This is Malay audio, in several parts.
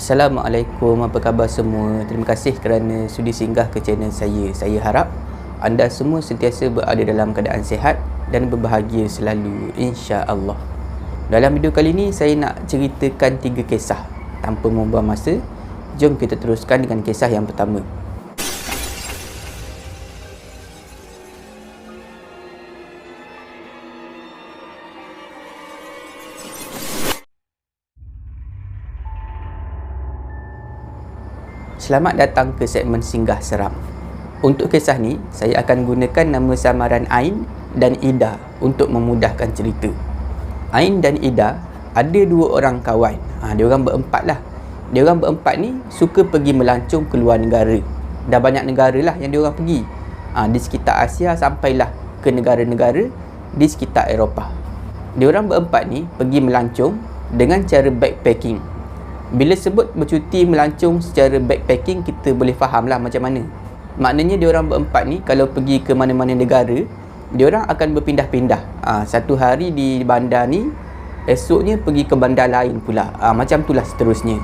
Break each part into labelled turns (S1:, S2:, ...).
S1: Assalamualaikum, apa khabar semua? Terima kasih kerana sudi singgah ke channel saya. Saya harap anda semua sentiasa berada dalam keadaan sihat dan berbahagia selalu, insya-Allah. Dalam video kali ini saya nak ceritakan 3 kisah. Tanpa membuang masa, jom kita teruskan dengan kisah yang pertama. Selamat datang ke segmen Singgah Seram. Untuk kisah ni, saya akan gunakan nama samaran Ain dan Ida untuk memudahkan cerita. Ain dan Ida ada 2 orang kawan. Diorang berempat lah. Diorang berempat ni suka pergi melancong ke luar negara. Dah banyak negara lah yang diorang pergi. Di sekitar Asia sampailah ke negara-negara di sekitar Eropah. Diorang berempat ni pergi melancong dengan cara backpacking. Bila sebut bercuti melancong secara backpacking, kita boleh faham lah macam mana. Maknanya diorang berempat ni kalau pergi ke mana-mana negara, diorang akan berpindah-pindah. Satu hari di bandar ni, esoknya pergi ke bandar lain pula. Macam itulah seterusnya.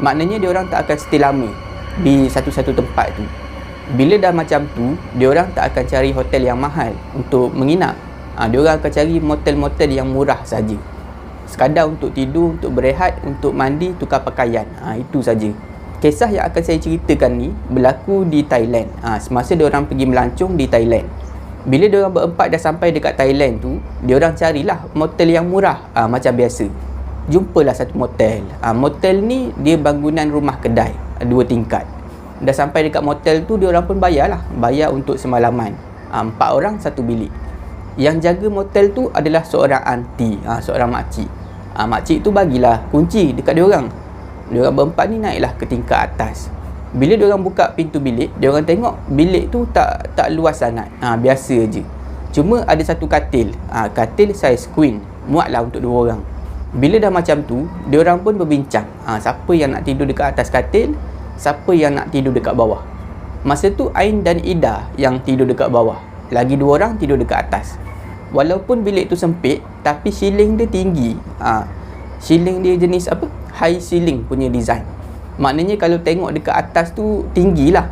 S1: Maknanya diorang tak akan stay lama di satu-satu tempat tu. Bila dah macam tu, diorang tak akan cari hotel yang mahal untuk menginap. Diorang akan cari motel-motel yang murah saja. Sekadar untuk tidur, untuk berehat, untuk mandi, tukar pakaian. Itu saja. Kisah yang akan saya ceritakan ni berlaku di Thailand. Semasa diorang pergi melancong di Thailand. Bila diorang berempat dah sampai dekat Thailand tu, diorang carilah motel yang murah, macam biasa. Jumpalah satu motel. Motel ni dia bangunan rumah kedai, 2 tingkat. Dah sampai dekat motel tu, diorang pun bayar lah. Bayar untuk semalaman. 4 orang 1 bilik. Yang jaga motel tu adalah seorang aunty, seorang makcik. Makcik tu bagilah kunci dekat diorang. Diorang berempat ni naiklah ke tingkat atas. Bila diorang buka pintu bilik, diorang tengok bilik tu tak luas sangat. Biasa je. Cuma ada satu katil. Katil saiz queen, muatlah untuk 2 orang. Bila dah macam tu, diorang pun berbincang. Siapa yang nak tidur dekat atas katil, siapa yang nak tidur dekat bawah. Masa tu Ain dan Ida yang tidur dekat bawah. Lagi 2 orang tidur dekat atas. Walaupun bilik tu sempit, tapi ceiling dia tinggi. Ceiling dia jenis apa? High ceiling punya design. Maknanya kalau tengok dekat atas tu, tinggilah.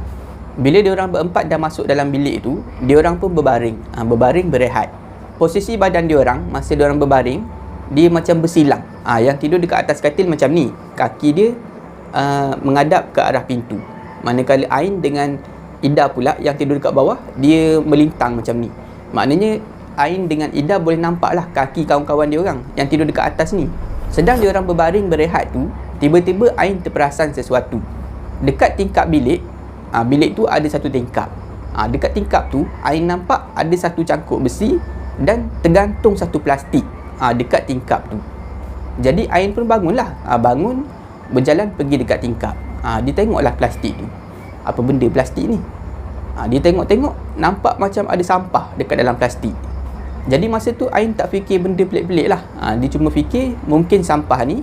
S1: Bila diorang berempat dah masuk dalam bilik tu, diorang pun berbaring. Berbaring berehat. Posisi badan diorang, masa diorang berbaring, dia macam bersilang. Yang tidur dekat atas katil macam ni. Kaki dia menghadap ke arah pintu. Manakala Ain dengan Ida pula yang tidur dekat bawah, dia melintang macam ni. Maknanya Ain dengan Ida boleh nampak lah kaki kawan-kawan dia orang yang tidur dekat atas ni. Sedang dia orang berbaring berehat tu, tiba-tiba Ain terperasan sesuatu. Dekat tingkap bilik, bilik tu ada satu tingkap. Dekat tingkap tu, Ain nampak ada satu cangkuk besi dan tergantung satu plastik dekat tingkap tu. Jadi Ain pun bangunlah. Bangun, berjalan pergi dekat tingkap. Dia tengoklah plastik tu. Apa benda plastik ni? Dia tengok-tengok, nampak macam ada sampah dekat dalam plastik. Jadi masa tu Ain tak fikir benda pelik-pelik lah. Dia cuma fikir mungkin sampah ni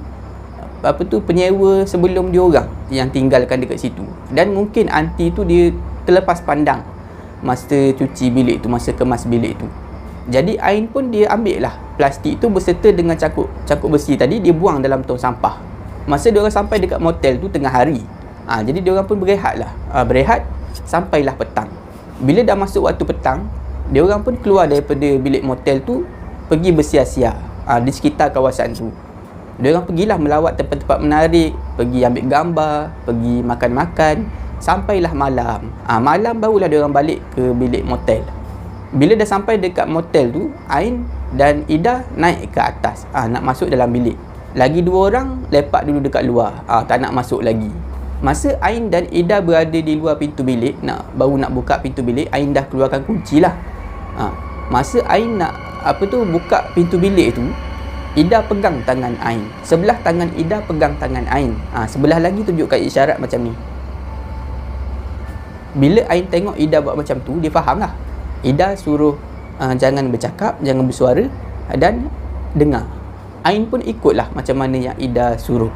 S1: penyewa sebelum dia orang yang tinggalkan dekat situ. Dan mungkin aunty tu dia terlepas pandang masa cuci bilik tu, masa kemas bilik tu. Jadi Ain pun dia ambil lah plastik tu berserta dengan cangkuk besi tadi, dia buang dalam tong sampah. Masa dia orang sampai dekat motel tu tengah hari. Jadi dia orang pun berehat lah. Berehat sampailah petang. Bila dah masuk waktu petang, dia orang pun keluar daripada bilik motel tu, pergi bersia-sia di sekitar kawasan tu. Dia orang pergilah melawat tempat-tempat menarik, pergi ambil gambar, pergi makan-makan, sampailah malam. Malam barulah dia orang balik ke bilik motel. Bila dah sampai dekat motel tu, Ain dan Ida naik ke atas, nak masuk dalam bilik. Lagi 2 orang lepak dulu dekat luar, tak nak masuk lagi. Masa Ain dan Ida berada di luar pintu bilik, baru nak buka pintu bilik, Ain dah keluarkan kunci lah. Masa Ain nak buka pintu bilik tu, Ida pegang tangan Ain. Sebelah tangan Ida pegang tangan Ain. Sebelah lagi tunjukkan isyarat macam ni. Bila Ain tengok Ida buat macam tu, dia faham lah. Ida suruh jangan bercakap, jangan bersuara dan dengar. Ain pun ikutlah macam mana yang Ida suruh.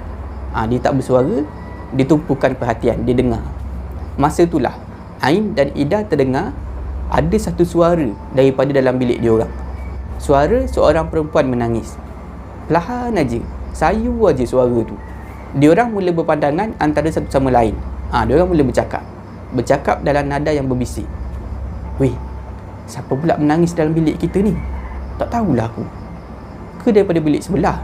S1: Dia tak bersuara, dia tumpukan perhatian, dia dengar. Masa itulah Ain dan Ida terdengar ada satu suara daripada dalam bilik dia orang. Suara seorang perempuan menangis. Perlahan aja, sayu aja suara tu. Diorang mula berpandangan antara satu sama lain. Diorang mula bercakap dalam nada yang berbisik. Weh, siapa pula menangis dalam bilik kita ni? Tak tahulah aku. Ke daripada bilik sebelah?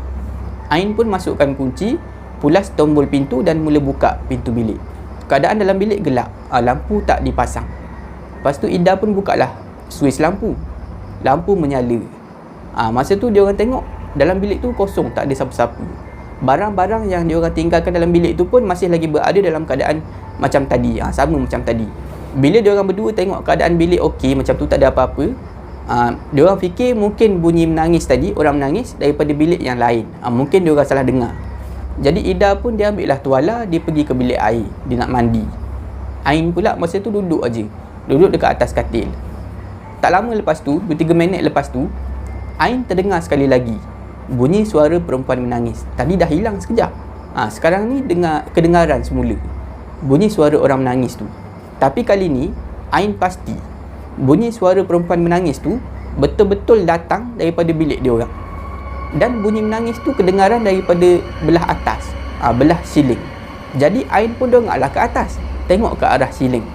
S1: Ain pun masukkan kunci, pulas tombol pintu dan mula buka pintu bilik. Keadaan dalam bilik gelap, lampu tak dipasang. Lepas tu Ida pun bukalah suis lampu. Lampu menyala. Masa tu dia orang tengok dalam bilik tu kosong, tak ada siapa-siapa. Barang-barang yang dia orang tinggalkan dalam bilik tu pun masih lagi berada dalam keadaan macam tadi, sama macam tadi. Bila dia orang berdua tengok keadaan bilik okey macam tu, tak ada apa-apa, dia orang fikir mungkin bunyi menangis tadi, orang menangis daripada bilik yang lain. Mungkin dia orang salah dengar. Jadi Ida pun dia ambil lah tuala, dia pergi ke bilik air, dia nak mandi. Ain pula masa tu duduk dekat atas katil. Tak lama lepas tu, 2-3 minit lepas tu, Ain terdengar sekali lagi bunyi suara perempuan menangis. Tadi dah hilang sekejap. Sekarang ni kedengaran semula bunyi suara orang menangis tu. Tapi kali ni Ain pasti bunyi suara perempuan menangis tu betul-betul datang daripada bilik dia orang. Dan bunyi menangis tu kedengaran daripada belah atas, belah siling. Jadi Ain pun dongaklah ke atas, tengok ke arah siling.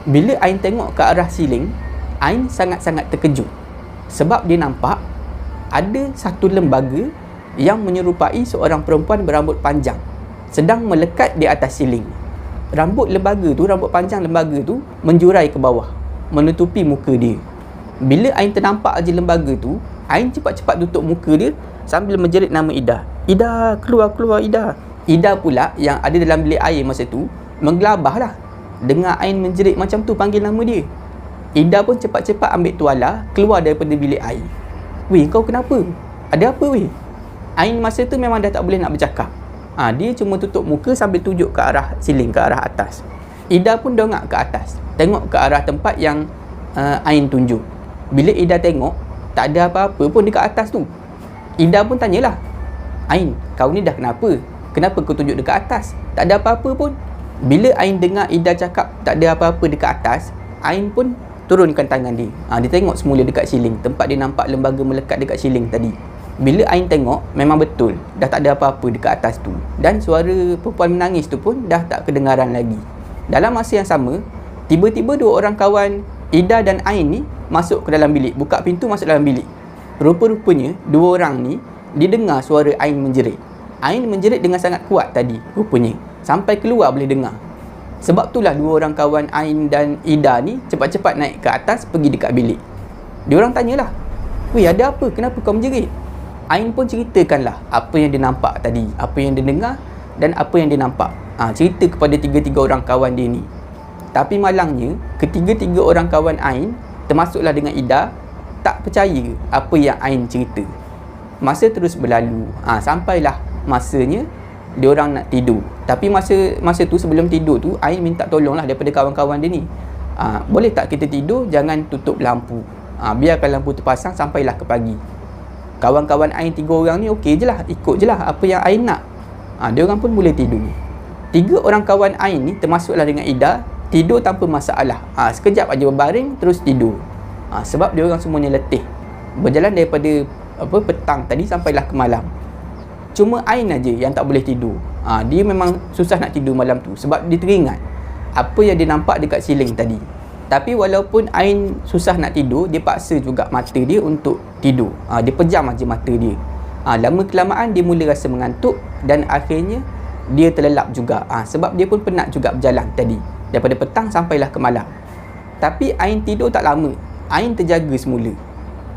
S1: Bila Ain tengok ke arah siling, Ain sangat-sangat terkejut. Sebab dia nampak ada satu lembaga yang menyerupai seorang perempuan berambut panjang sedang melekat di atas siling. Rambut panjang lembaga tu menjurai ke bawah, menutupi muka dia. Bila Ain ternampak aja lembaga tu, Ain cepat-cepat tutup muka dia sambil menjerit nama Ida. Ida, keluar Ida. Ida pula yang ada dalam bilik air masa tu menggelabah lah. Dengar Ain menjerit macam tu panggil nama dia. Ida pun cepat-cepat ambil tuala, keluar daripada bilik air. Weh, kau kenapa? Ada apa weh? Ain masa tu memang dah tak boleh nak bercakap. Dia cuma tutup muka sambil tunjuk ke arah siling, ke arah atas. Ida pun dongak ke atas, tengok ke arah tempat yang Ain tunjuk. Bila Ida tengok, tak ada apa-apa pun dekat atas tu. Ida pun tanyalah, Ain, kau ni dah kenapa? Kenapa kau tunjuk dekat atas? Tak ada apa-apa pun. Bila Ain dengar Ida cakap tak ada apa-apa dekat atas, Ain pun turunkan tangan dia. Dia tengok semula dekat siling, tempat dia nampak lembaga melekat dekat siling tadi. Bila Ain tengok, memang betul dah tak ada apa-apa dekat atas tu. Dan suara perempuan menangis tu pun dah tak kedengaran lagi. Dalam masa yang sama, tiba-tiba dua orang kawan Ida dan Ain ni masuk ke dalam bilik, buka pintu masuk dalam bilik. Rupa-rupanya dua orang ni didengar suara Ain menjerit. Ain menjerit dengan sangat kuat tadi rupanya, sampai keluar boleh dengar. Sebab itulah dua orang kawan Ain dan Ida ni cepat-cepat naik ke atas, pergi dekat bilik. Diorang tanyalah, weh, ada apa? Kenapa kau menjerit? Ain pun ceritakanlah apa yang dia nampak tadi, apa yang dia dengar dan apa yang dia nampak. Cerita kepada tiga-tiga orang kawan dia ni. Tapi malangnya, ketiga-tiga orang kawan Ain, termasuklah dengan Ida, tak percaya apa yang Ain cerita. Masa terus berlalu, sampailah masanya diorang nak tidur. Tapi masa tu sebelum tidur tu, Ain minta tolonglah daripada kawan-kawan dia ni. Boleh tak kita tidur, jangan tutup lampu. Biarkan lampu terpasang sampailah ke pagi. Kawan-kawan Ain 3 orang ni okey je lah, ikut je lah apa yang Ain nak. Diorang pun boleh tidur. 3 orang kawan Ain ni termasuklah dengan Ida, tidur tanpa masalah. Sekejap aja berbaring terus tidur. Sebab diorang semuanya letih. Berjalan daripada petang tadi sampailah ke malam. Cuma Ain aja yang tak boleh tidur. Dia memang susah nak tidur malam tu sebab dia teringat apa yang dia nampak dekat siling tadi. Tapi walaupun Ain susah nak tidur, dia paksa juga mata dia untuk tidur. Dia pejam aja mata dia. Lama kelamaan dia mula rasa mengantuk dan akhirnya dia terlelap juga. Sebab dia pun penat juga berjalan tadi, daripada petang sampailah ke malam. Tapi Ain tidur tak lama. Ain terjaga semula.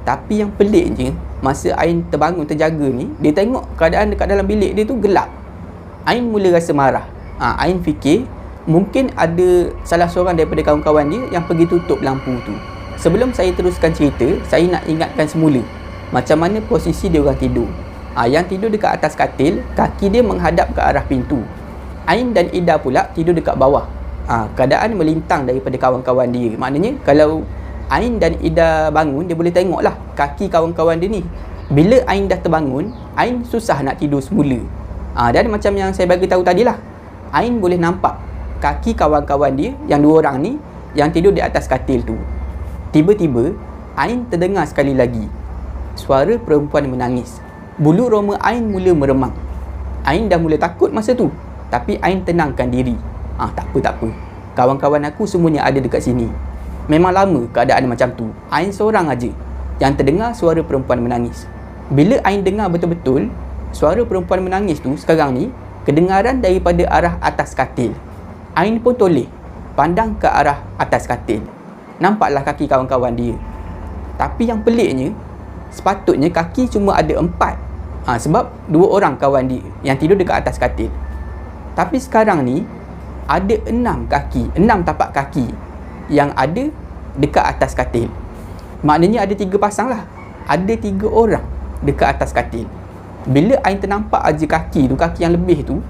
S1: Tapi yang peliknya, masa Ain terbangun terjaga ni, dia tengok keadaan dekat dalam bilik dia tu gelap. Ain mula rasa marah. Ain fikir mungkin ada salah seorang daripada kawan-kawan dia yang pergi tutup lampu tu. Sebelum saya teruskan cerita, saya nak ingatkan semula macam mana posisi dia orang tidur. Yang tidur dekat atas katil, kaki dia menghadap ke arah pintu. Ain dan Ida pula tidur dekat bawah. Keadaan melintang daripada kawan-kawan dia. Maknanya kalau Ain dan Ida bangun, dia boleh tengok lah kaki kawan-kawan dia ni. Bila Ain dah terbangun, Ain susah nak tidur semula. Dan macam yang saya bagi tahu tadi lah, Ain boleh nampak kaki kawan-kawan dia yang 2 orang ni yang tidur di atas katil tu. Tiba-tiba Ain terdengar sekali lagi suara perempuan menangis. Bulu roma Ain mula meremang. Ain dah mula takut masa tu, tapi Ain tenangkan diri. Tak apa. Kawan-kawan aku semuanya ada dekat sini. Memang lama keadaan macam tu. Ain seorang aja yang terdengar suara perempuan menangis. Bila Ain dengar betul-betul suara perempuan menangis tu sekarang ni kedengaran daripada arah atas katil. Ain pun toleh pandang ke arah atas katil. Nampaklah kaki kawan-kawan dia. Tapi yang peliknya, sepatutnya kaki cuma ada 4. Sebab 2 orang kawan dia yang tidur dekat atas katil. Tapi sekarang ni ada 6 tapak kaki yang ada dekat atas katil. Maknanya ada 3 pasang lah. Ada 3 orang dekat atas katil. Bila Ain ternampak aja kaki yang lebih tu,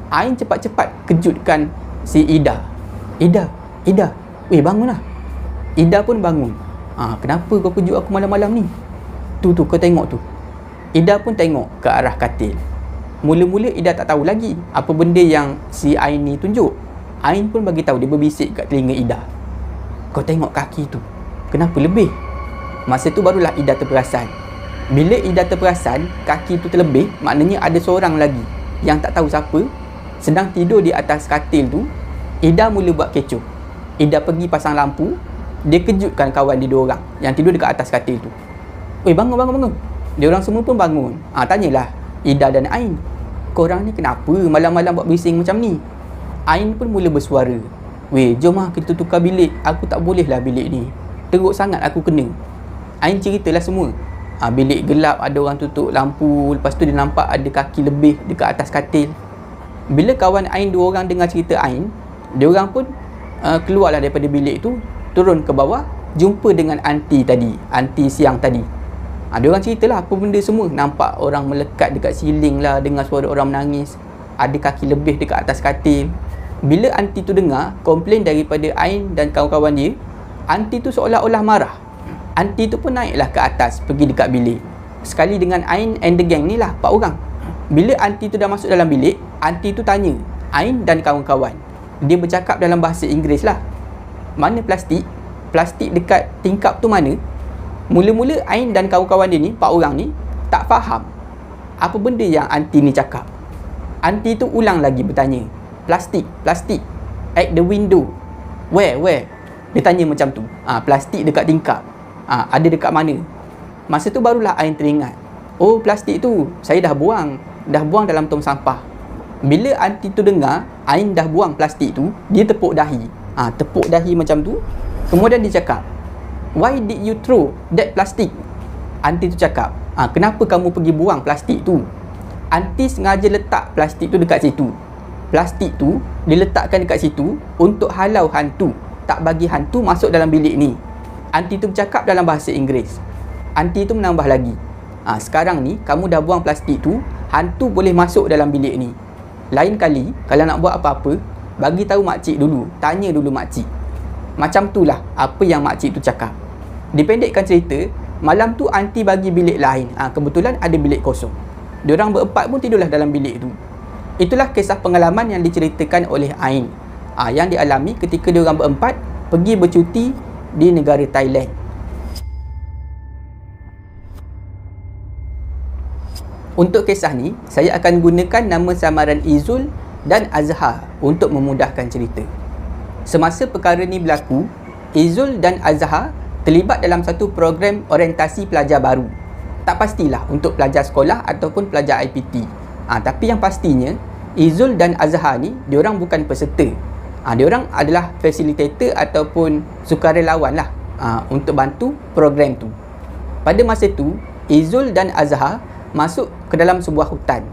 S1: Ain cepat-cepat kejutkan si Ida. Ida, weh bangunlah. Ida pun bangun. Kenapa kau kejut aku malam-malam ni? Tu kau tengok tu. Ida pun tengok ke arah katil. Mula-mula Ida tak tahu lagi apa benda yang si Ain ni tunjuk. Ain pun bagi tahu, dia berbisik kat telinga Ida. Kau tengok kaki tu, kenapa lebih? Masa tu barulah Ida terperasan. Bila Ida terperasan kaki tu terlebih, maknanya ada seorang lagi yang tak tahu siapa sedang tidur di atas katil tu. Ida mula buat kecoh. Ida pergi pasang lampu. Dia kejutkan kawan dia 2 orang yang tidur dekat atas katil tu. Weh bangun. Dia orang semua pun bangun. Tanyalah Ida dan Ain, korang ni kenapa malam-malam buat bising macam ni? Ain pun mula bersuara. Weh, jom kita tukar bilik. Aku tak boleh lah bilik ni, teruk sangat aku kena. Ain ceritalah semua. Bilik gelap, ada orang tutup lampu. Lepas tu dia nampak ada kaki lebih dekat atas katil. Bila kawan Ain 2 orang dengar cerita Ain, dia orang pun keluarlah daripada bilik tu, turun ke bawah, jumpa dengan anti siang tadi. Dia orang ceritalah apa benda semua. Nampak orang melekat dekat siling lah, dengar suara orang menangis, ada kaki lebih dekat atas katil. Bila anti tu dengar komplain daripada Ain dan kawan-kawan dia, anti tu seolah-olah marah. Anti tu pun naiklah ke atas, pergi dekat bilik. Sekali dengan Ain and the gang ni lah, 4 orang. Bila anti tu dah masuk dalam bilik, anti tu tanya Ain dan kawan-kawan. Dia bercakap dalam bahasa Inggeris lah. Mana plastik? Plastik dekat tingkap tu mana? Mula-mula Ain dan kawan-kawan dia ni, 4 orang ni, tak faham apa benda yang anti ni cakap. Anti tu ulang lagi bertanya, Plastik at the window. Where? Dia tanya macam tu. Plastik dekat tingkap. Ada dekat mana? Masa tu barulah Ain teringat. Oh, plastik tu saya dah buang dalam tong sampah. Bila anti tu dengar Ain dah buang plastik tu, dia tepuk dahi. Tepuk dahi macam tu. Kemudian dia cakap, why did you throw that plastic? Anti tu cakap, kenapa kamu pergi buang plastik tu? Anti sengaja letak plastik tu dekat situ. Plastik tu diletakkan dekat situ untuk halau hantu, tak bagi hantu masuk dalam bilik ni. Anti tu bercakap dalam bahasa Inggeris. Anti tu menambah lagi, sekarang ni kamu dah buang plastik tu, hantu boleh masuk dalam bilik ni. Lain kali kalau nak buat apa-apa, bagi tahu makcik dulu, tanya dulu makcik. Macam tu lah apa yang makcik tu cakap. Dipendekkan cerita, malam tu anti bagi bilik lain. Kebetulan ada bilik kosong. Diorang berempat pun tidurlah dalam bilik tu. Itulah kisah pengalaman yang diceritakan oleh Ain, yang dialami ketika diorang berempat pergi bercuti di negara Thailand. Untuk kisah ni, saya akan gunakan nama samaran Izul dan Azhar untuk memudahkan cerita. Semasa perkara ni berlaku, Izul dan Azhar terlibat dalam satu program orientasi pelajar baru. Tak pastilah untuk pelajar sekolah ataupun pelajar IPT. Tapi yang pastinya, Izul dan Azhar ni, diorang bukan peserta. Diorang adalah facilitator ataupun sukarelawan lah untuk bantu program tu. Pada masa tu, Izul dan Azhar masuk ke dalam sebuah hutan.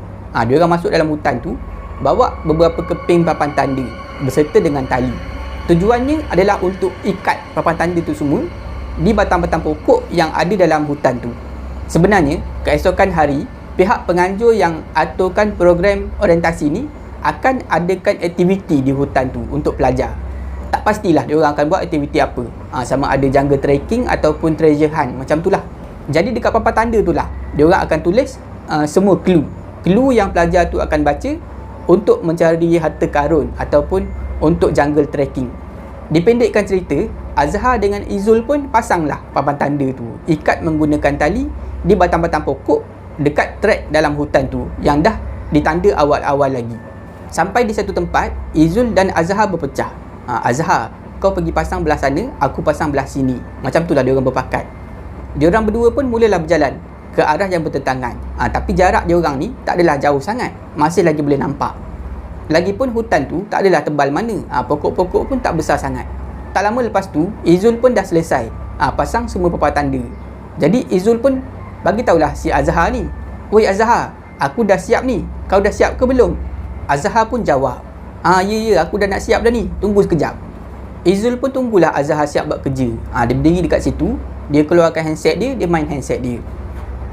S1: Diorang masuk dalam hutan tu, bawa beberapa keping papan tanda beserta dengan tali. Tujuannya adalah untuk ikat papan tanda tu semua di batang-batang pokok yang ada dalam hutan tu. Sebenarnya, keesokan hari, pihak penganjur yang aturkan program orientasi ni akan adakan aktiviti di hutan tu untuk pelajar. Tak pastilah dia orang akan buat aktiviti apa. Sama ada jungle trekking ataupun treasure hunt, macam tu lah. Jadi dekat papan tanda tu lah, dia orang akan tulis semua clue yang pelajar tu akan baca untuk mencari harta karun ataupun untuk jungle trekking. Dipendekkan cerita, Azhar dengan Izul pun pasanglah papan tanda tu, ikat menggunakan tali di batang-batang pokok dekat trek dalam hutan tu yang dah Di tanda awal-awal lagi. Sampai di satu tempat, Izul dan Azhar berpecah. Azhar, kau pergi pasang belah sana, aku pasang belah sini. Macam itulah diorang berpakat. Diorang berdua pun mulalah berjalan ke arah yang bertentangan. Tapi jarak diorang ni tak adalah jauh sangat. Masih lagi boleh nampak. Lagipun hutan tu tak adalah tebal mana. Pokok-pokok pun tak besar sangat. Tak lama lepas tu, Izul pun dah selesai pasang semua papan tanda. Jadi Izul pun bagi tahulah si Azhar ni, "Oi Azhar, aku dah siap ni. Kau dah siap ke belum?" Azhar pun jawab, Ya, aku dah nak siap dah ni. Tunggu sekejap." Izul pun tunggulah Azhar siap buat kerja. Dia berdiri dekat situ. Dia keluarkan handset dia, dia main handset dia.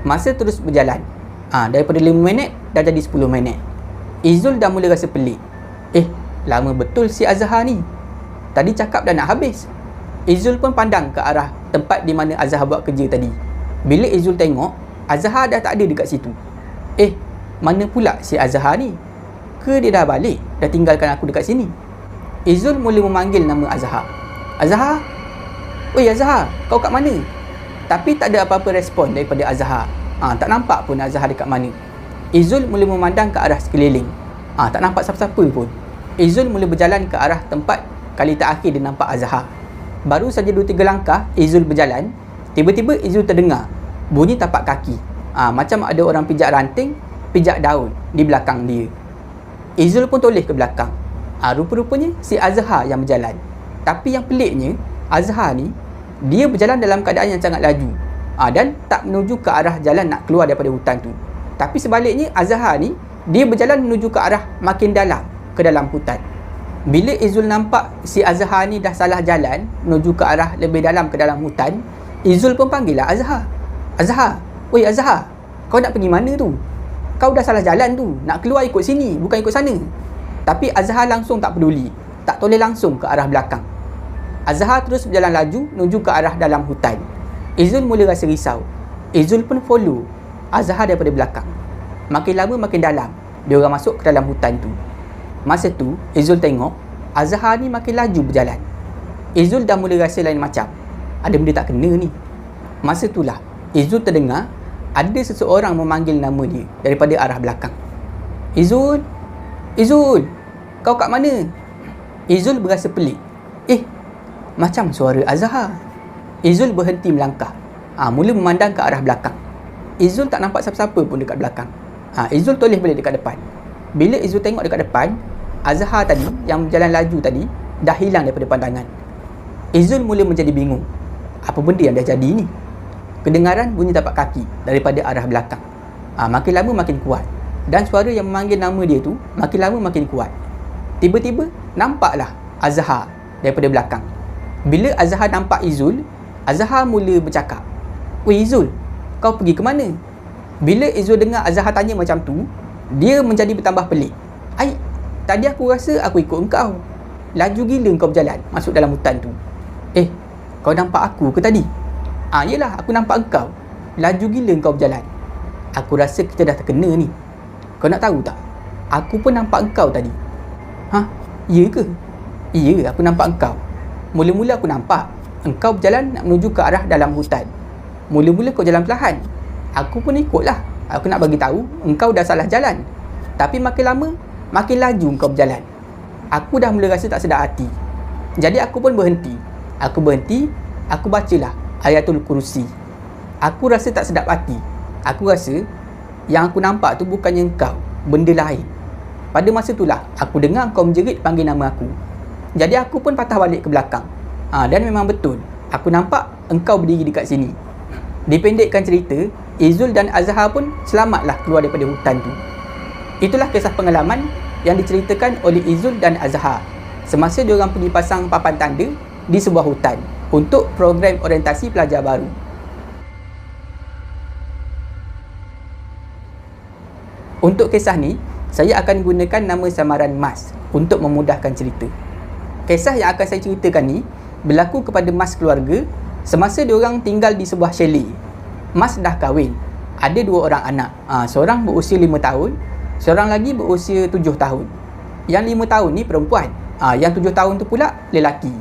S1: Masa terus berjalan. Daripada 5 minit dah jadi 10 minit. Izul dah mula rasa pelik. Lama betul si Azhar ni. Tadi cakap dah nak habis. Izul pun pandang ke arah tempat di mana Azhar buat kerja tadi. Bila Izul tengok, Azhar dah tak ada dekat situ. Mana pula si Azhar ni? Ke dia dah balik, dah tinggalkan aku dekat sini? Izul mula memanggil nama Azhar. "Azhar? Oi Azhar, kau kat mana?" Tapi tak ada apa-apa respon daripada Azhar. Tak nampak pun Azhar dekat mana. Izul mula memandang ke arah sekeliling. Tak nampak siapa-siapa pun. Izul mula berjalan ke arah tempat kali terakhir dia nampak Azhar. Baru saja 2-3 langkah Izul berjalan, tiba-tiba Izul terdengar bunyi tapak kaki. Macam ada orang pijak ranting, pijak daun di belakang dia. Izul pun toleh ke belakang. Rupa-rupanya si Azhar yang berjalan. Tapi yang peliknya, Azhar ni dia berjalan dalam keadaan yang sangat laju. Dan tak menuju ke arah jalan nak keluar daripada hutan tu. Tapi sebaliknya, Azhar ni dia berjalan menuju ke arah makin dalam ke dalam hutan. Bila Izul nampak si Azhar ni dah salah jalan menuju ke arah lebih dalam ke dalam hutan, Izul pun panggil lah Azhar. "Azhar, oi Azhar, kau nak pergi mana tu? Kau dah salah jalan tu, nak keluar ikut sini, bukan ikut sana." Tapi Azhar langsung tak peduli, tak toleh langsung ke arah belakang. Azhar terus berjalan laju menuju ke arah dalam hutan. Izul mula rasa risau. Izul pun follow Azhar daripada belakang. Makin lama makin dalam, dia orang masuk ke dalam hutan tu. Masa tu, Izul tengok Azhar ni makin laju berjalan. Izul dah mula rasa lain macam. Ada benda tak kena ni. Masa itulah, Izul terdengar ada seseorang memanggil nama dia daripada arah belakang. "Izul! Izul! Kau kat mana?" Izul berasa pelik. Macam suara Azhar. Izul berhenti melangkah. Mula memandang ke arah belakang. Izul tak nampak siapa-siapa pun dekat belakang. Izul toleh balik dekat depan. Bila Izul tengok dekat depan, Azhar tadi yang berjalan laju tadi dah hilang daripada pandangan. Izul mula menjadi bingung. Apa benda yang dah jadi ni? Kedengaran bunyi tapak kaki daripada arah belakang. Makin lama makin kuat. Dan suara yang memanggil nama dia tu makin lama makin kuat. Tiba-tiba nampaklah Azhar daripada belakang. Bila Azhar nampak Izul, Azhar mula bercakap, "Weh Izul, kau pergi ke mana?" Bila Izul dengar Azhar tanya macam tu, dia menjadi bertambah pelik. Tadi aku rasa aku ikut engkau. Laju gila kau berjalan masuk dalam hutan tu." Kau nampak aku ke tadi?" Yelah, aku nampak engkau. Laju gila kau berjalan. Aku rasa kita dah terkena ni. Kau nak tahu tak? Aku pun nampak engkau tadi." Ya ke?" "Ya, aku nampak engkau. Mula-mula aku nampak engkau berjalan nak menuju ke arah dalam hutan. Mula-mula kau jalan perlahan. Aku pun ikutlah. Aku nak bagi tahu engkau dah salah jalan. Tapi makin lama, makin laju engkau berjalan. Aku dah mula rasa tak sedar hati. Jadi aku pun berhenti. Aku bacalah Ayatul Kursi. Aku rasa tak sedap hati. Aku rasa yang aku nampak tu bukannya engkau, benda lain. Pada masa itulah aku dengar kau menjerit panggil nama aku. Jadi aku pun patah balik ke belakang. Dan memang betul, aku nampak engkau berdiri dekat sini." Dipendekkan cerita, Izul dan Azhar pun selamatlah keluar daripada hutan tu. Itulah kisah pengalaman yang diceritakan oleh Izul dan Azhar semasa diorang pergi pasang papan tanda di sebuah hutan untuk program orientasi pelajar baru. Untuk kisah ni, saya akan gunakan nama samaran Mas untuk memudahkan cerita. Kisah yang akan saya ceritakan ni berlaku kepada Mas keluarga semasa diorang tinggal di sebuah chalet. Mas dah kahwin, ada 2 orang anak. Seorang berusia 5 tahun, seorang lagi berusia 7 tahun. Yang 5 tahun ni perempuan, yang 7 tahun tu pula lelaki.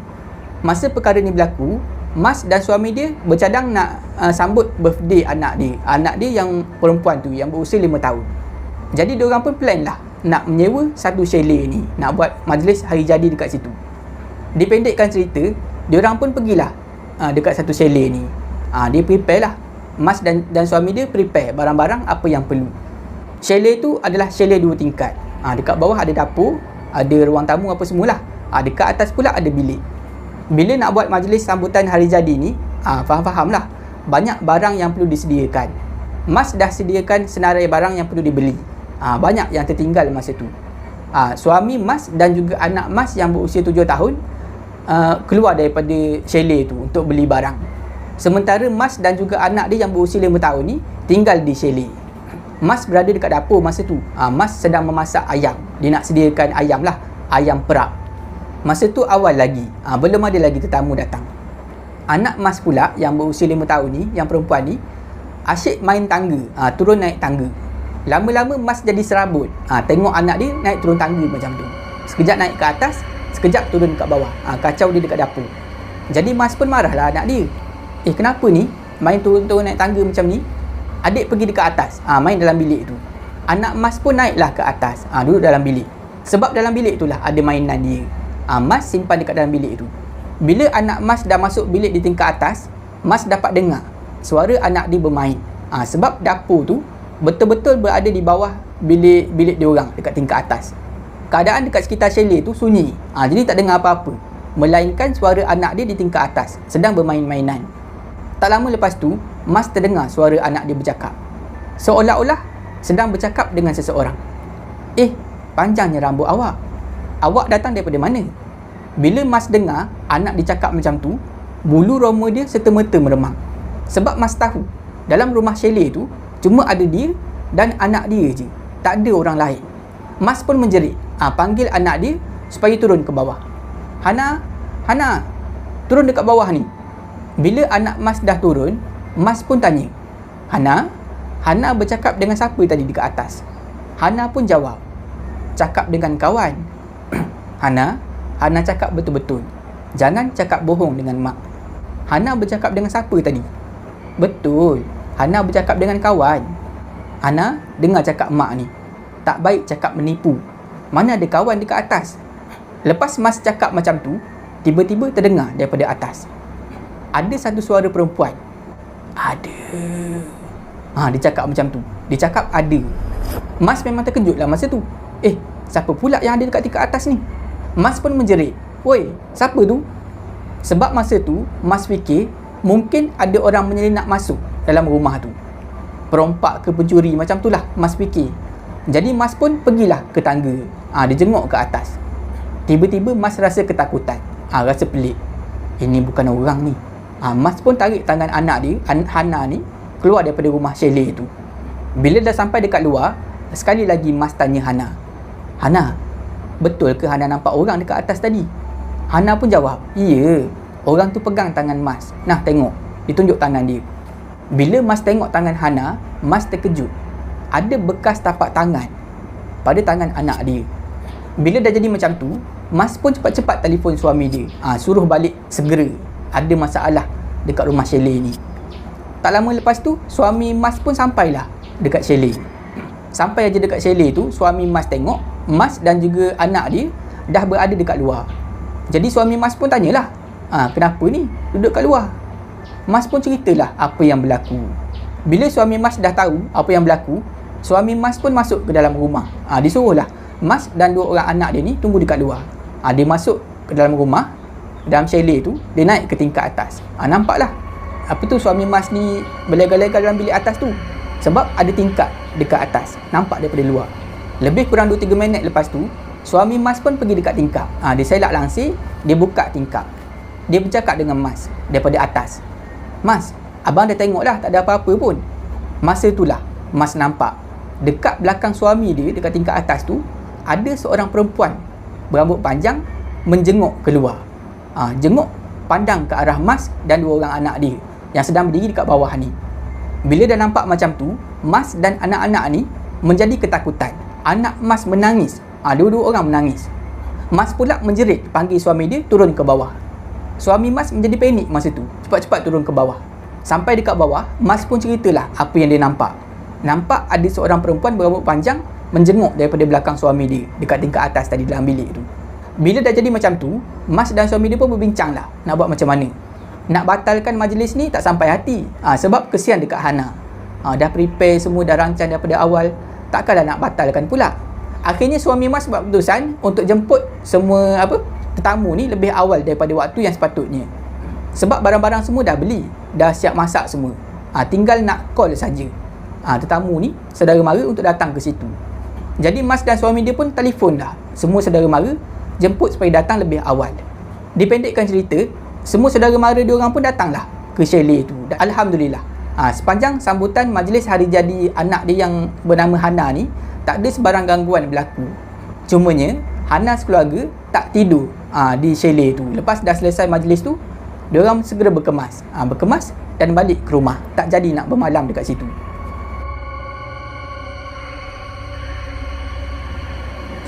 S1: Masa perkara ni berlaku, Mas dan suami dia bercadang nak sambut birthday anak dia yang perempuan tu, yang berusia 5 tahun. Jadi diorang pun plan lah nak menyewa satu chalet ni, nak buat majlis hari jadi dekat situ. Dipendekkan cerita, diorang pun pergilah dekat satu chalet ni. Dia prepare lah, Mas dan suami dia prepare barang-barang apa yang perlu. Chalet tu adalah chalet 2 tingkat. Dekat bawah ada dapur, ada ruang tamu apa semualah. Dekat atas pula ada bilik. Bila nak buat majlis sambutan hari jadi ni, faham-faham lah, banyak barang yang perlu disediakan. Mas dah sediakan senarai barang yang perlu dibeli. Banyak yang tertinggal masa tu. Suami Mas dan juga anak Mas yang berusia 7 tahun keluar daripada chalet tu untuk beli barang. Sementara Mas dan juga anak dia yang berusia 5 tahun ni tinggal di chalet. Mas berada dekat dapur masa tu. Mas sedang memasak ayam. Dia nak sediakan ayam lah, ayam perap. Masa tu awal lagi, belum ada lagi tetamu datang. Anak Mas pula yang berusia 5 tahun ni, yang perempuan ni, asyik main tangga, turun naik tangga. Lama-lama Mas jadi serabut. Tengok anak dia naik turun tangga macam tu. Sekejap naik ke atas, sekejap turun kat bawah. Kacau dia dekat dapur. Jadi Mas pun marah lah anak dia. Kenapa ni main turun-turun naik tangga macam ni? Adik pergi dekat atas, main dalam bilik tu. Anak Mas pun naiklah ke atas, duduk dalam bilik. Sebab dalam bilik tu lah ada mainan dia. Mas simpan dekat dalam bilik tu. Bila anak Mas dah masuk bilik di tingkat atas, Mas dapat dengar suara anak dia bermain. Sebab dapur tu betul-betul berada di bawah bilik dia orang dekat tingkat atas. Keadaan dekat sekitar chalet tu sunyi. Jadi tak dengar apa-apa, melainkan suara anak dia di tingkat atas sedang bermain-mainan. Tak lama lepas tu, Mas terdengar suara anak dia bercakap. Seolah-olah sedang bercakap dengan seseorang. Panjangnya rambut awak. Awak datang daripada mana? Bila Mas dengar anak dia cakap macam tu, bulu roma dia serta-merta meremang. Sebab Mas tahu, dalam rumah chalet tu cuma ada dia dan anak dia je. Tak ada orang lain. Mas pun menjerit. Panggil anak dia supaya turun ke bawah. Hana, turun dekat bawah ni. Bila anak Mas dah turun, Mas pun tanya, Hana bercakap dengan siapa tadi dekat atas? Hana pun jawab, cakap dengan kawan. Hana cakap betul-betul. Jangan cakap bohong dengan mak. Hana bercakap dengan siapa tadi? Betul, Hana bercakap dengan kawan. Hana dengar cakap mak ni. Tak baik cakap menipu. Mana ada kawan dekat atas? Lepas Mas cakap macam tu, tiba-tiba terdengar daripada atas, ada satu suara perempuan. Ada. Dia cakap macam tu. Dia cakap ada. Mas memang terkejut lah masa tu. Siapa pula yang ada dekat tingkat atas ni? Mas pun menjerit, "Oi, siapa tu?" Sebab masa tu Mas fikir mungkin ada orang menyelinap masuk dalam rumah tu. Perompak ke pencuri macam tu lah Mas fikir. Jadi Mas pun pergilah ke tangga. Dia jenguk ke atas. Tiba-tiba Mas rasa ketakutan. Rasa pelik. Ini bukan orang ni. Mas pun tarik tangan anak dia, Hana ni, keluar daripada rumah chalet tu. Bila dah sampai dekat luar, sekali lagi Mas tanya Hana, betul ke Hana nampak orang dekat atas tadi? Hana pun jawab, ya. Orang tu pegang tangan Mas. Nah, tengok. Ditunjuk tangan dia. Bila Mas tengok tangan Hana, Mas terkejut. Ada bekas tapak tangan pada tangan anak dia. Bila dah jadi macam tu, Mas pun cepat-cepat telefon suami dia. Suruh balik segera. Ada masalah dekat rumah chalet ni. Tak lama lepas tu, suami Mas pun sampailah dekat chalet. Sampai aja dekat chalet tu, suami Mas tengok Mas dan juga anak dia dah berada dekat luar. Jadi suami Mas pun tanyalah, kenapa ni duduk kat luar? Mas pun ceritalah apa yang berlaku. Bila suami Mas dah tahu apa yang berlaku, suami Mas pun masuk ke dalam rumah. Disuruhlah Mas dan 2 orang anak dia ni tunggu dekat luar. Dia masuk ke dalam rumah, dalam chalet tu, dia naik ke tingkat atas. Nampaklah apa tu, suami Mas ni berlegar-legar dalam bilik atas tu. Sebab ada tingkap dekat atas, nampak daripada luar. Lebih kurang 2-3 minit lepas tu, suami Mas pun pergi dekat tingkap. Dia selak langsir, dia buka tingkap. Dia bercakap dengan Mas daripada atas. "Mas, abang dah tengok dah, tak ada apa-apa pun." Masa itulah Mas nampak dekat belakang suami dia, dekat tingkat atas tu, ada seorang perempuan berambut panjang menjenguk keluar. Jenguk pandang ke arah Mas dan 2 orang anak dia yang sedang berdiri dekat bawah ni. Bila dah nampak macam tu, Mas dan anak-anak ni menjadi ketakutan. Anak Mas menangis. Dua-dua orang menangis. Mas pula menjerit panggil suami dia turun ke bawah. Suami Mas menjadi panik masa tu. Cepat-cepat turun ke bawah. Sampai dekat bawah, Mas pun ceritalah apa yang dia nampak. Nampak ada seorang perempuan berambut panjang menjenguk daripada belakang suami dia dekat tingkat atas tadi dalam bilik tu. Bila dah jadi macam tu, Mas dan suami dia pun berbincang lah nak buat macam mana. Nak batalkan majlis ni tak sampai hati, sebab kesian dekat Hana. Dah prepare semua, dah rancang daripada awal, takkanlah nak batalkan pula. Akhirnya suami Mas buat keputusan untuk jemput semua tetamu ni lebih awal daripada waktu yang sepatutnya. Sebab barang-barang semua dah beli, dah siap masak semua. Tinggal nak call saja tetamu ni, saudara mara, untuk datang ke situ. Jadi Mas dan suami dia pun telefon dah semua saudara mara, jemput supaya datang lebih awal. Dipendekkan cerita, semua saudara mara dia orang pun datanglah ke chalet tu. Dan Alhamdulillah, sepanjang sambutan majlis hari jadi anak dia yang bernama Hana ni, tak ada sebarang gangguan berlaku. Cumanya Hana sekeluarga tak tidur di chalet tu. Lepas dah selesai majlis tu, diorang segera berkemas dan balik ke rumah. Tak jadi nak bermalam dekat situ.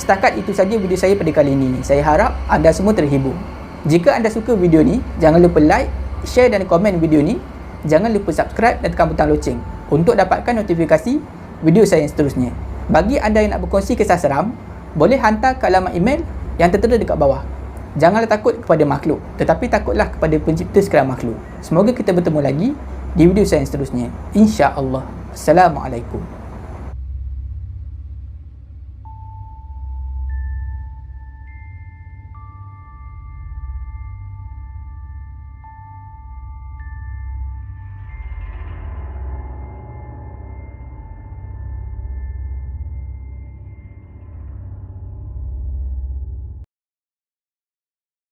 S1: Setakat itu saja video saya pada kali ini. Saya harap anda semua terhibur. Jika anda suka video ni, jangan lupa like, share dan komen video ni. Jangan lupa subscribe dan tekan butang loceng untuk dapatkan notifikasi video saya yang seterusnya. Bagi anda yang nak berkongsi kisah seram, boleh hantar ke alamat email yang tertera dekat bawah. Janganlah takut kepada makhluk, tetapi takutlah kepada pencipta segala makhluk. Semoga kita bertemu lagi di video saya yang seterusnya, insya-Allah. Assalamualaikum.